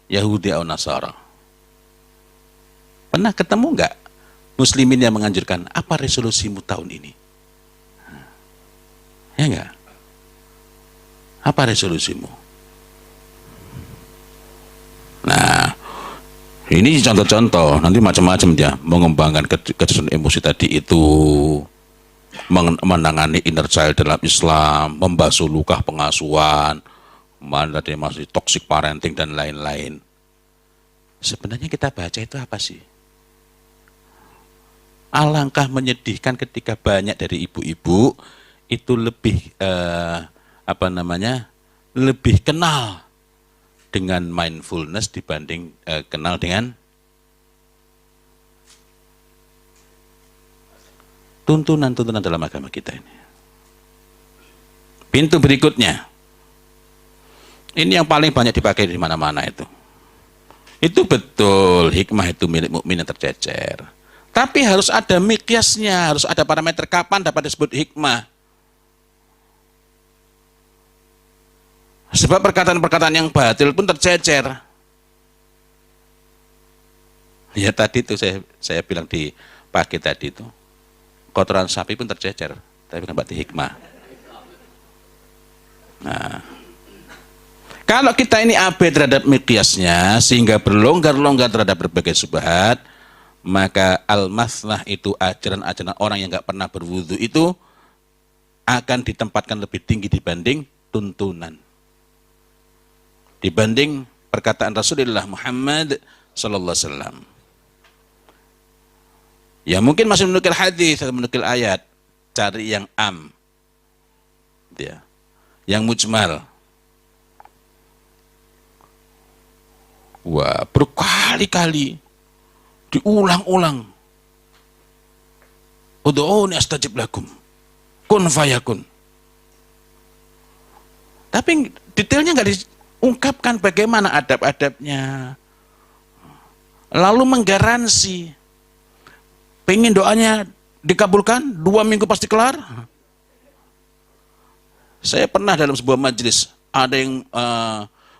Yahudi atau Nasara. Pernah ketemu nggak muslimin yang menganjurkan apa resolusimu tahun ini? Ya enggak? Apa resolusimu? Nah, ini contoh-contoh, nanti macam-macam ya, mengembangkan kecerdasan emosi tadi itu, menangani inner child dalam Islam, membasuh luka pengasuhan, mana tadi masih toxic parenting dan lain-lain. Sebenarnya kita baca itu apa sih? Alangkah menyedihkan ketika banyak dari ibu-ibu itu lebih lebih kenal dengan mindfulness dibanding kenal dengan tuntunan-tuntunan dalam agama kita ini. Pintu berikutnya, ini yang paling banyak dipakai di mana-mana itu. Itu betul, hikmah itu milik mukmin yang tercecer. Tapi harus ada miqyasnya, harus ada parameter kapan dapat disebut hikmah. Sebab perkataan-perkataan yang batil pun tercecer. Ya tadi itu saya bilang di pagi tadi itu, kotoran sapi pun tercecer, tapi kan berarti hikmah. Nah, kalau kita ini abai terhadap miqyasnya sehingga berlonggar-longgar terhadap berbagai syubhat, maka al-maslah itu ajaran-ajaran orang yang nggak pernah berwudu itu akan ditempatkan lebih tinggi dibanding tuntunan, dibanding perkataan Rasulullah Muhammad sallallahu alaihi wasallam. Ya mungkin masih menukil hadis atau menukil ayat, cari yang ya, yang mujmal. Wah, berkali-kali diulang-ulang. Ud'uuni astajib lakum. Kun fayakun. Tapi detailnya nggak diungkapkan bagaimana adab-adabnya. Lalu menggaransi, pengen doanya dikabulkan 2 minggu pasti kelar. Saya pernah dalam sebuah majelis ada yang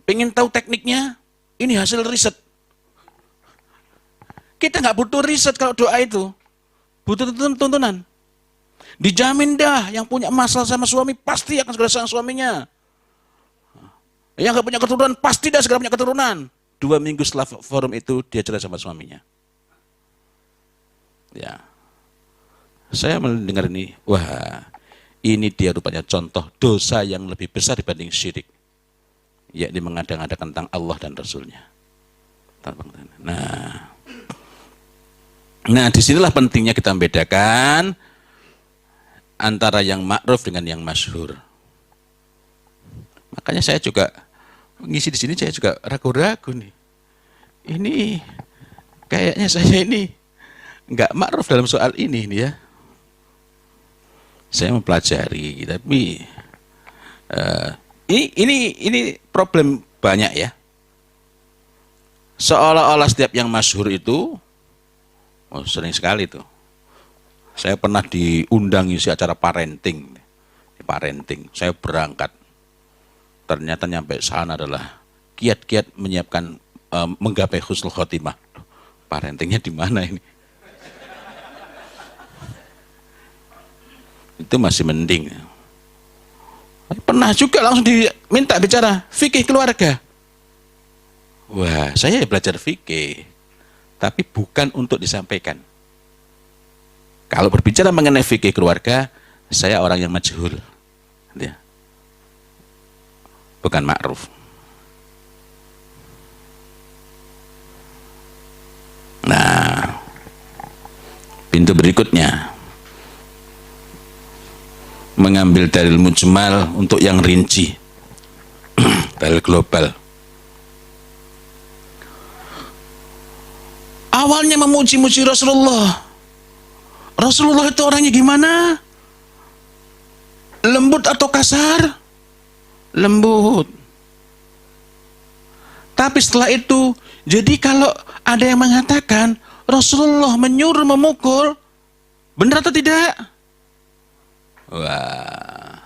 pengen tahu tekniknya, ini hasil riset. Kita nggak butuh riset kalau doa itu, butuh tuntunan. Dijamin dah yang punya masalah sama suami pasti akan segera sayang suaminya. Yang nggak punya keturunan pasti dah segera punya keturunan. 2 minggu setelah forum itu dia cerai sama suaminya. Ya, saya mendengar ini, wah, ini dia rupanya contoh dosa yang lebih besar dibanding syirik, yakni mengada-ngadakan tentang Allah dan Rasulnya. Nah, disinilah pentingnya kita membedakan antara yang ma'ruf dengan yang masyhur. Makanya saya juga mengisi di sini, saya juga ragu-ragu nih. Ini kayaknya saya ini nggak ma'ruf dalam soal ini nih ya. Saya mempelajari, tapi ini problem banyak ya. Seolah-olah setiap yang masyhur itu, sering sekali tuh. Saya pernah diundang isi acara parenting. Saya berangkat. Ternyata nyampe sana adalah kiat-kiat menyiapkan menggapai husnul khotimah. Parentingnya di mana ini? Itu masih mending. Pernah juga langsung diminta bicara fikih keluarga. Wah, saya belajar fikih, tapi bukan untuk disampaikan. Kalau berbicara mengenai fikih keluarga, saya orang yang majhul, ya. Bukan ma'ruf. Nah, pintu berikutnya, mengambil dalil mujmal untuk yang rinci, dalil global. Awalnya memuji-muji Rasulullah. Rasulullah itu orangnya gimana? Lembut atau kasar? Lembut. Tapi setelah itu, jadi kalau ada yang mengatakan Rasulullah menyuruh memukul, benar atau tidak? Wah,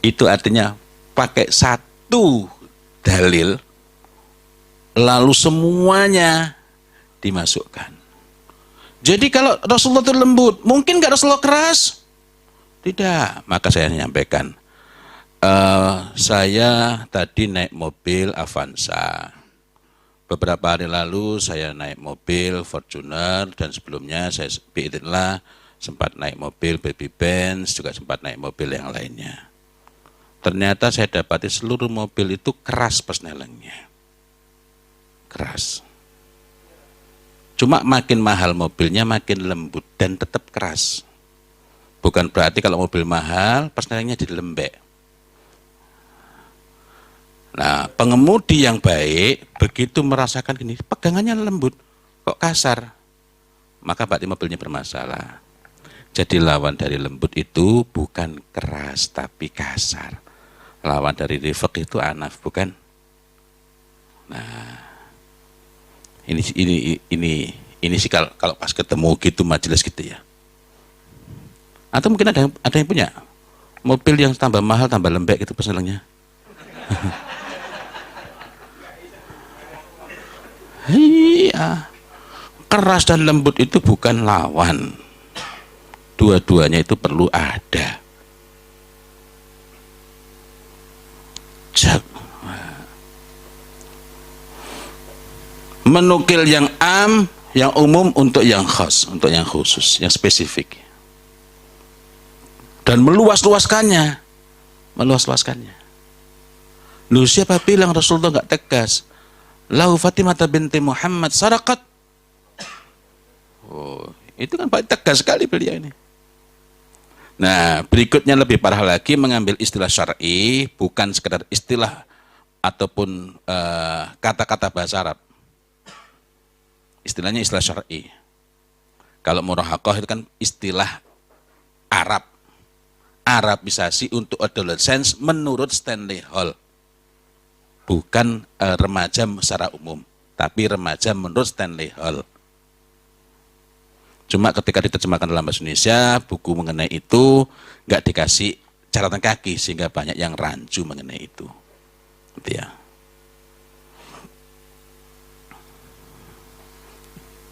itu artinya pakai satu dalil, lalu semuanya dimasukkan. Jadi kalau Rasulullah itu lembut, mungkin nggak Rasulullah keras? Tidak. Maka saya menyampaikan, saya tadi naik mobil Avanza. Beberapa hari lalu saya naik mobil Fortuner, dan sebelumnya saya biidznillah sempat naik mobil Baby Benz, juga sempat naik mobil yang lainnya. Ternyata saya dapati seluruh mobil itu keras persnelengnya. Keras. Cuma makin mahal mobilnya makin lembut dan tetap keras. Bukan berarti kalau mobil mahal persnelengnya jadi lembek. Nah, pengemudi yang baik begitu merasakan gini, pegangannya lembut, kok kasar, maka berarti mobilnya bermasalah. Jadi lawan dari lembut itu bukan keras tapi kasar. Lawan dari rifq itu anaf, bukan? Nah, ini sih kalau pas ketemu gitu majelis gitu ya. Atau mungkin ada yang punya mobil yang tambah mahal tambah lembek itu pesenannya. Iya, keras dan lembut itu bukan lawan. Dua-duanya itu perlu ada. Menukil yang am, yang umum untuk yang khas, untuk yang khusus, yang spesifik. Dan meluas-luaskannya. Lu siapa bilang Rasulullah nggak tegas? Lau Fatimah binti Muhammad sarakat. Oh, itu kan paling tegas sekali beliau ini. Nah, berikutnya lebih parah lagi, mengambil istilah syar'i, bukan sekedar istilah ataupun kata-kata bahasa Arab. Istilahnya istilah syar'i. Kalau murahaqah itu kan istilah Arab. Arabisasi untuk adolescence menurut Stanley Hall. Bukan remaja secara umum, tapi remaja menurut Stanley Hall. Cuma ketika diterjemahkan dalam bahasa Indonesia, buku mengenai itu nggak dikasih catatan kaki, sehingga banyak yang rancu mengenai itu. Gitu ya.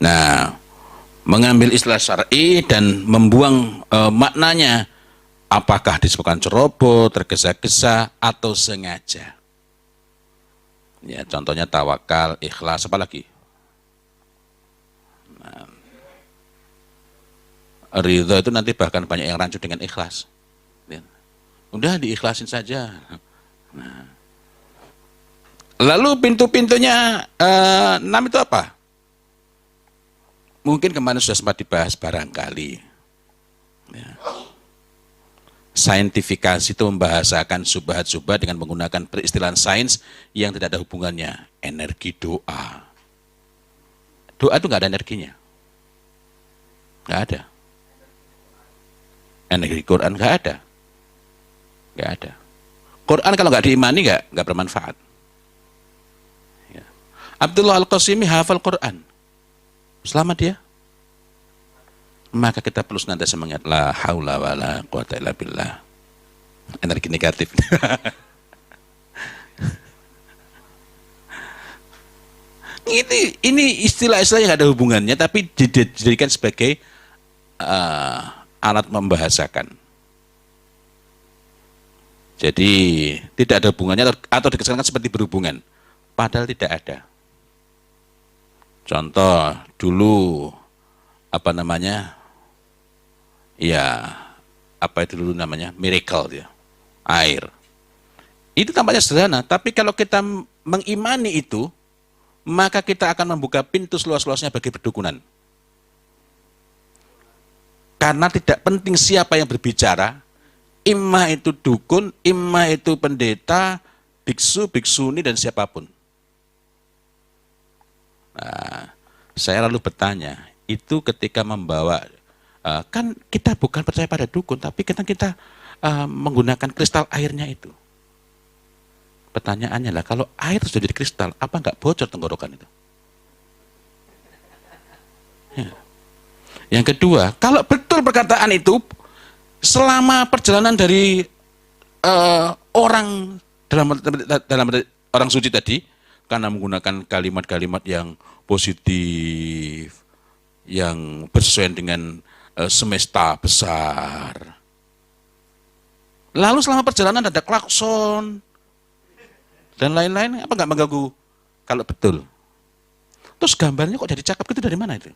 Nah, mengambil istilah syar'i dan membuang maknanya, apakah disebutkan ceroboh, tergesa-gesa, atau sengaja. Ya, contohnya tawakal, ikhlas, apa lagi? Nah, ridho itu nanti bahkan banyak yang rancu dengan ikhlas. Ya. Udah diikhlasin saja. Nah. Lalu pintu-pintunya 6 itu apa? Mungkin kemarin sudah sempat dibahas barangkali. Ya. Saintifikasi itu membahasakan subhat-subhat dengan menggunakan peristilahan sains yang tidak ada hubungannya. Energi doa. Doa itu nggak ada energinya. Nggak ada. Energi Quran nggak ada. Nggak ada. Quran kalau nggak diimani nggak bermanfaat. Ya. Abdullah Al-Qasimi hafal Quran. Selama dia, maka kita perlu senantiasa mengingat la haula wala quwata illa billah. Energi negatif. ini istilah-istilah yang ada hubungannya, tapi dijadikan sebagai alat membahasakan. Jadi tidak ada hubungannya atau dikesankan seperti berhubungan, padahal tidak ada. Contoh dulu apa namanya? Ya, apa itu dulu namanya? Miracle ya. Air. Itu tampaknya sederhana, tapi kalau kita mengimani itu, maka kita akan membuka pintu seluas-luasnya bagi perdukunan. Karena tidak penting siapa yang berbicara, imma itu dukun, imma itu pendeta, biksu, biksuni, dan siapapun. Nah, saya lalu bertanya, itu ketika membawa, kan kita bukan percaya pada dukun, tapi kita menggunakan kristal airnya itu. Pertanyaannya lah, kalau air sudah jadi kristal, apa nggak bocor tenggorokan itu? Ya. Yang kedua, kalau betul perkataan itu, selama perjalanan dari orang dalam orang suci tadi karena menggunakan kalimat-kalimat yang positif, yang bersesuaian dengan semesta besar. Lalu selama perjalanan ada klakson dan lain-lain, apa nggak mengganggu? Kalau betul. Terus gambarnya kok jadi cakep itu dari mana itu?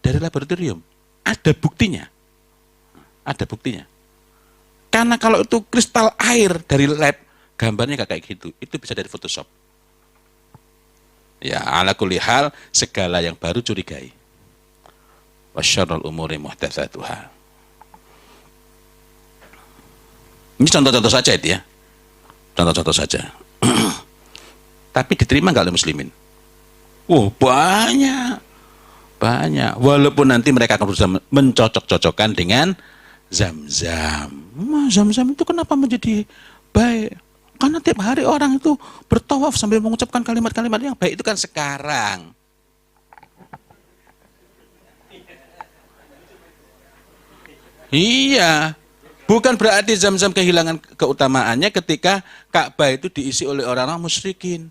Dari laboratorium. Ada buktinya. Ada buktinya. Karena kalau itu kristal air dari lab, gambarnya nggak kayak gitu. Itu bisa dari Photoshop. Ya, ala kulli hal, segala yang baru curigai. Wasyarrul umuri muhdatsatuha. Ini contoh-contoh saja itu ya. Contoh-contoh saja. Tapi diterima nggak oleh muslimin? Oh, banyak. Banyak. Walaupun nanti mereka akan berusaha mencocok-cocokkan dengan Zam-Zam. Zam-Zam itu kenapa menjadi baik? Karena tiap hari orang itu bertawaf sambil mengucapkan kalimat-kalimat yang baik. Itu kan sekarang. Iya. Bukan berarti Zam-Zam kehilangan keutamaannya ketika Ka'bah itu diisi oleh orang-orang musyrikin.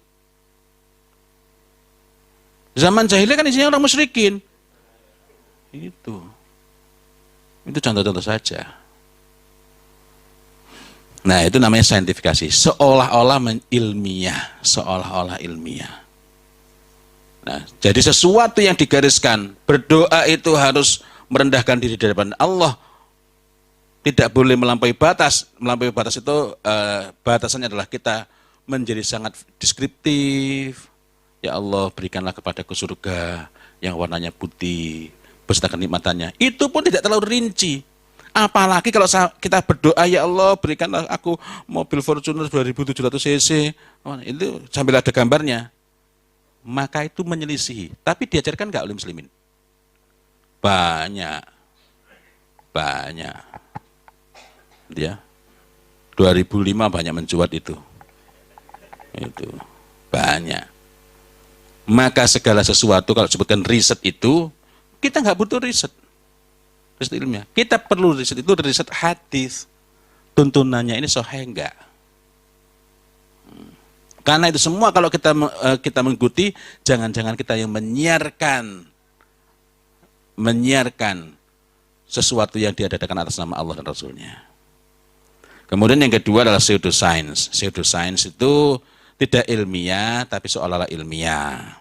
Zaman jahiliyah kan isinya orang musyrikin. Itu contoh-contoh saja. Nah, itu namanya saintifikasi. Seolah-olah ilmiah. Seolah-olah ilmiah. Nah, jadi sesuatu yang digariskan, berdoa itu harus merendahkan diri di hadapan Allah. Tidak boleh melampaui batas. Melampaui batas itu batasannya adalah kita menjadi sangat deskriptif. Ya Allah, berikanlah kepadaku surga yang warnanya putih beserta kenikmatannya. Itu pun tidak terlalu rinci. Apalagi kalau kita berdoa, ya Allah, berikanlah aku mobil Fortuner 2700 cc. Itu sambil ada gambarnya. Maka itu menyelisihi. Tapi diajarkan nggak oleh muslimin? Banyak. Ya, 2005 banyak mencuat itu banyak. Maka segala sesuatu kalau disebutkan riset itu, kita nggak butuh riset ilmiah. Kita perlu riset itu riset hadis, tuntunannya ini sahih enggak. Karena itu semua kalau kita mengikuti, jangan-jangan kita yang menyiarkan sesuatu yang diadakan atas nama Allah dan Rasulnya. Kemudian yang kedua adalah pseudoscience. Pseudoscience itu tidak ilmiah, tapi seolah-olah ilmiah.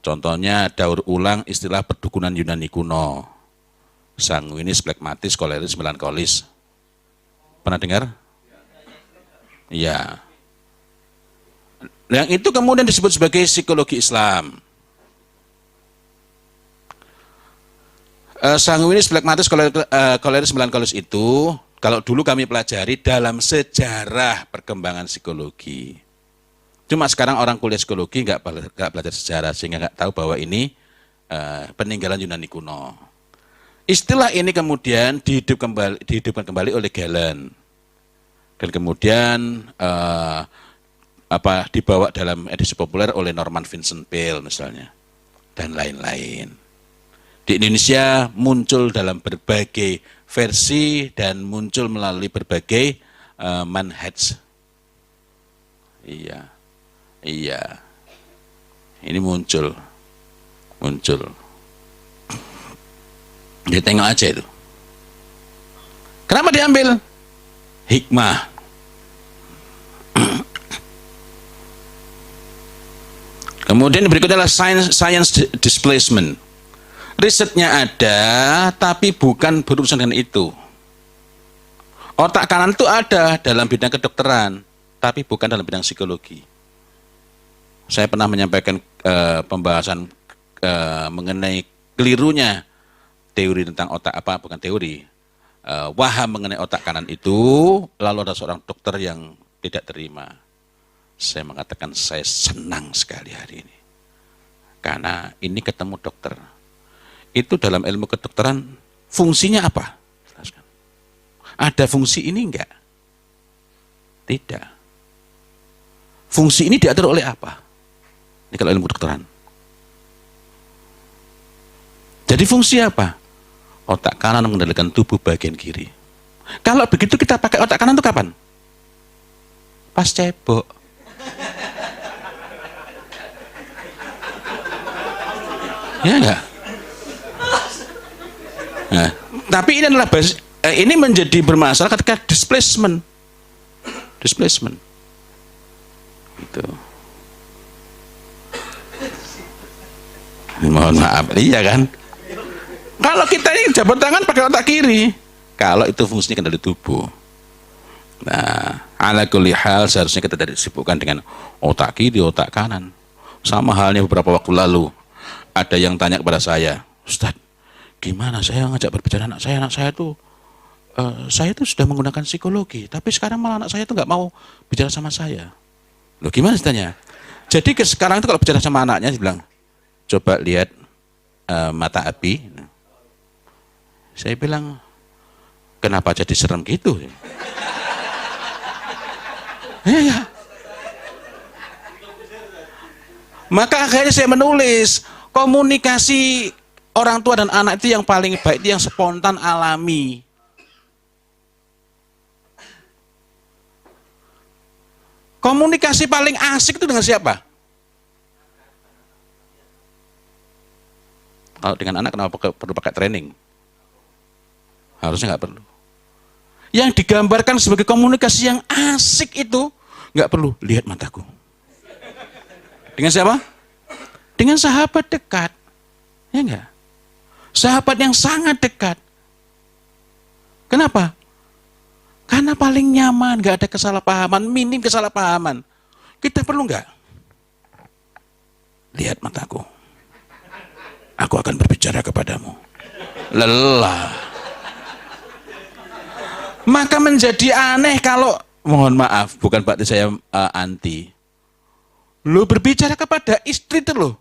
Contohnya daur ulang istilah perdukunan Yunani kuno. Sanguinis, phlegmatis, koleris, melankolis. Pernah dengar? Iya. Yang itu kemudian disebut sebagai psikologi Islam. Sanguinis, phlegmatis, koleris, melankolis itu kalau dulu kami pelajari dalam sejarah perkembangan psikologi. Cuma sekarang orang kuliah psikologi nggak belajar sejarah sehingga nggak tahu bahwa ini peninggalan Yunani kuno. Istilah ini kemudian dihidupkan kembali oleh Galen dan kemudian dibawa dalam edisi populer oleh Norman Vincent Peale misalnya dan lain-lain. Di Indonesia muncul dalam berbagai versi dan muncul melalui berbagai manhaj. Iya. Ini muncul. Dia tengok aja itu. Kenapa diambil? Hikmah. Kemudian berikutnya adalah science displacement. Risetnya ada, tapi bukan berurusan dengan itu. Otak kanan itu ada dalam bidang kedokteran, tapi bukan dalam bidang psikologi. Saya pernah menyampaikan pembahasan mengenai kelirunya teori tentang otak bukan teori. Waham mengenai otak kanan itu, lalu ada seorang dokter yang tidak terima. Saya mengatakan saya senang sekali hari ini. Karena ini ketemu dokter. Itu dalam ilmu kedokteran fungsinya apa? Jelaskan. Ada fungsi ini enggak? Tidak. Fungsi ini diatur oleh apa? Ini kalau ilmu kedokteran. Jadi fungsi apa? Otak kanan mengendalikan tubuh bagian kiri. Kalau begitu kita pakai otak kanan itu kapan? Pas cebok. Ya enggak? Nah, tapi ini adalah ini menjadi bermasalah ketika displacement. Displacement. Gitu. Mohon maaf, iya kan? Kalau kita ini jabat tangan pakai otak kiri, kalau itu fungsinya kendali tubuh. Nah, ala kulli hal seharusnya kita tidak disibukkan dengan otak kiri, otak kanan. Sama halnya beberapa waktu lalu, ada yang tanya kepada saya, Ustaz, gimana saya ngajak berbicara anak saya tuh, saya tuh sudah menggunakan psikologi, tapi sekarang malah anak saya tuh nggak mau bicara sama saya. Loh gimana ceritanya? Jadi sekarang itu kalau bicara sama anaknya, dia bilang, coba lihat mata Abi. Saya bilang, kenapa jadi serem gitu? Ya. Maka akhirnya saya menulis, komunikasi orang tua dan anak itu yang paling baik, itu yang spontan alami. Komunikasi paling asik itu dengan siapa? Kalau dengan anak kenapa perlu pakai training? Harusnya nggak perlu. Yang digambarkan sebagai komunikasi yang asik itu nggak perlu, lihat mataku. Dengan siapa? Dengan sahabat dekat. Ya enggak? Sahabat yang sangat dekat. Kenapa? Karena paling nyaman, nggak ada kesalahpahaman, minim kesalahpahaman. Kita perlu nggak? Lihat mataku. Aku akan berbicara kepadamu. Lelah. Maka menjadi aneh kalau, mohon maaf, bukan berarti saya anti. Lo berbicara kepada istri itu loh.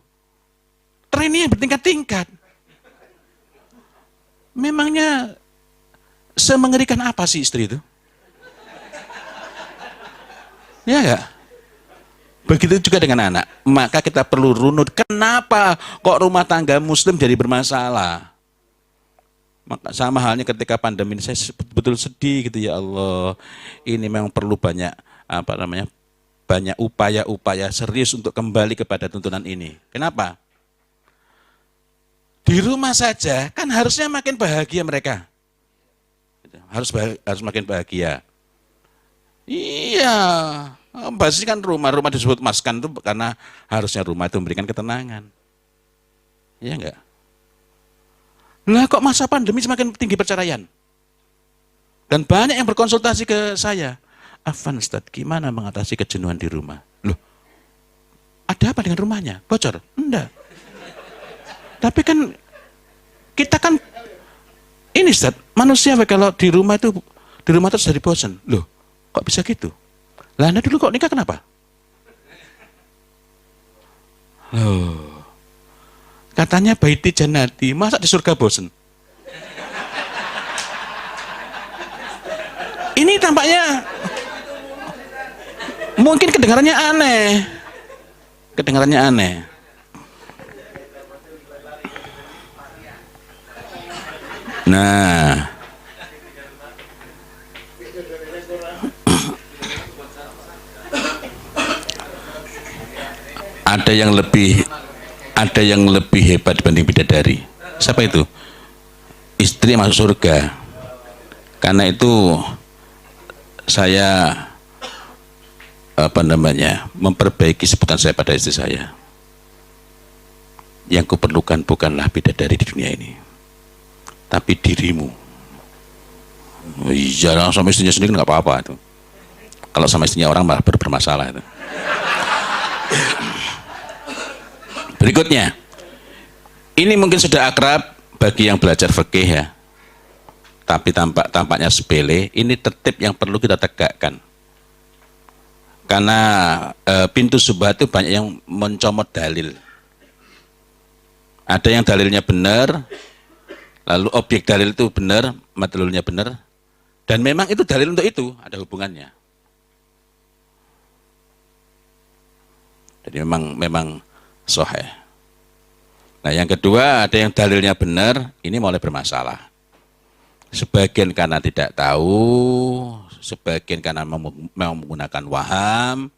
Trainingnya bertingkat-tingkat. Memangnya semengerikan apa sih istri itu? Ya enggak? Begitu juga dengan anak. Maka kita perlu runut. Kenapa kok rumah tangga muslim jadi bermasalah? Maka sama halnya ketika pandemi ini, saya betul sedih gitu, ya Allah. Ini memang perlu banyak banyak upaya-upaya serius untuk kembali kepada tuntunan ini. Kenapa? Di rumah saja kan harusnya makin bahagia mereka. Harus makin bahagia. Iya, basisnya kan rumah disebut maskan itu karena harusnya rumah itu memberikan ketenangan. Iya enggak? Lah kok masa pandemi semakin tinggi perceraian? Dan banyak yang berkonsultasi ke saya. Afan Ustaz, gimana mengatasi kejenuhan di rumah? Loh, ada apa dengan rumahnya? Bocor? Enggak. Tapi kan, kita kan, ini Ustaz, manusia kalau di rumah terus jadi bosan. Loh, kok bisa gitu? Lah Anda dulu kok nikah kenapa? Loh, katanya baiti jannati, masa di surga bosen? Ini tampaknya mungkin kedengarannya aneh. Kedengarannya aneh. Nah, ada yang lebih hebat dibanding bidadari. Siapa itu? Istri masuk surga. Karena itu saya memperbaiki sebutan saya pada istri saya. Yang kuperlukan bukanlah bidadari di dunia ini, tapi dirimu. Iya, sama istrinya sendiri nggak apa-apa itu. Kalau sama istrinya orang malah bermasalah itu. Berikutnya, ini mungkin sudah akrab bagi yang belajar fikih ya, tapi tampaknya sepele. Ini tertib yang perlu kita tegakkan, karena pintu syubhat itu banyak yang mencomot dalil. Ada yang dalilnya benar, lalu objek dalil itu benar, madlulnya benar, dan memang itu dalil untuk itu, ada hubungannya. Jadi memang sahih. Nah, yang kedua, ada yang dalilnya benar, ini mulai bermasalah. Sebagian karena tidak tahu, sebagian karena memang menggunakan waham,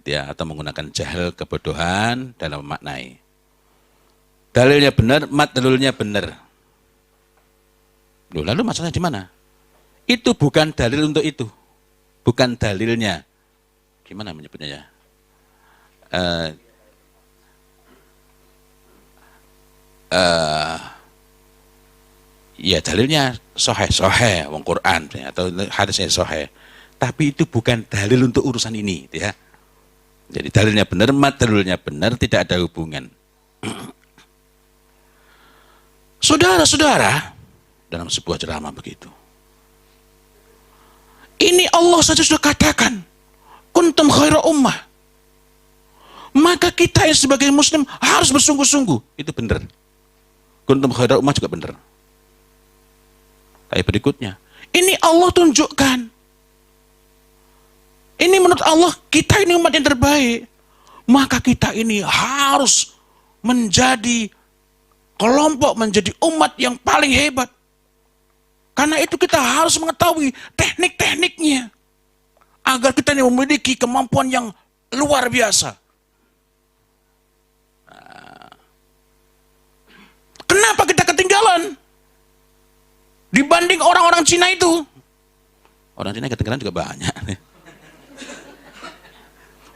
ya, atau menggunakan jahil, kebodohan dalam memaknai. Dalilnya benar, madlulnya benar. Loh, lalu masalahnya di mana? Itu bukan dalil untuk itu. Bukan dalilnya. Gimana menyebutnya ya? Ya dalilnya soheh, wong Quran atau hadisnya soheh. Tapi itu bukan dalil untuk urusan ini, ya. Jadi dalilnya benar, madlulnya benar, tidak ada hubungan. Saudara-saudara, dalam sebuah ceramah begitu. Ini Allah saja sudah katakan, kuntum khaira ummah. Maka kita yang sebagai muslim harus bersungguh-sungguh. Itu benar. Kuntum khaira ummah juga benar. Ayat berikutnya, ini Allah tunjukkan. Ini menurut Allah, kita ini umat yang terbaik. Maka kita ini harus menjadi kelompok, menjadi umat yang paling hebat. Karena itu kita harus mengetahui teknik-tekniknya. Agar kita ini memiliki kemampuan yang luar biasa. Kenapa kita ketinggalan? Dibanding orang-orang Cina itu. Orang Cina ketinggalan juga banyak.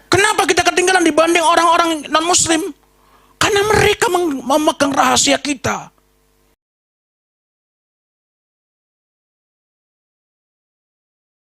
Kenapa kita ketinggalan dibanding orang-orang non-muslim? Karena mereka memegang rahasia kita.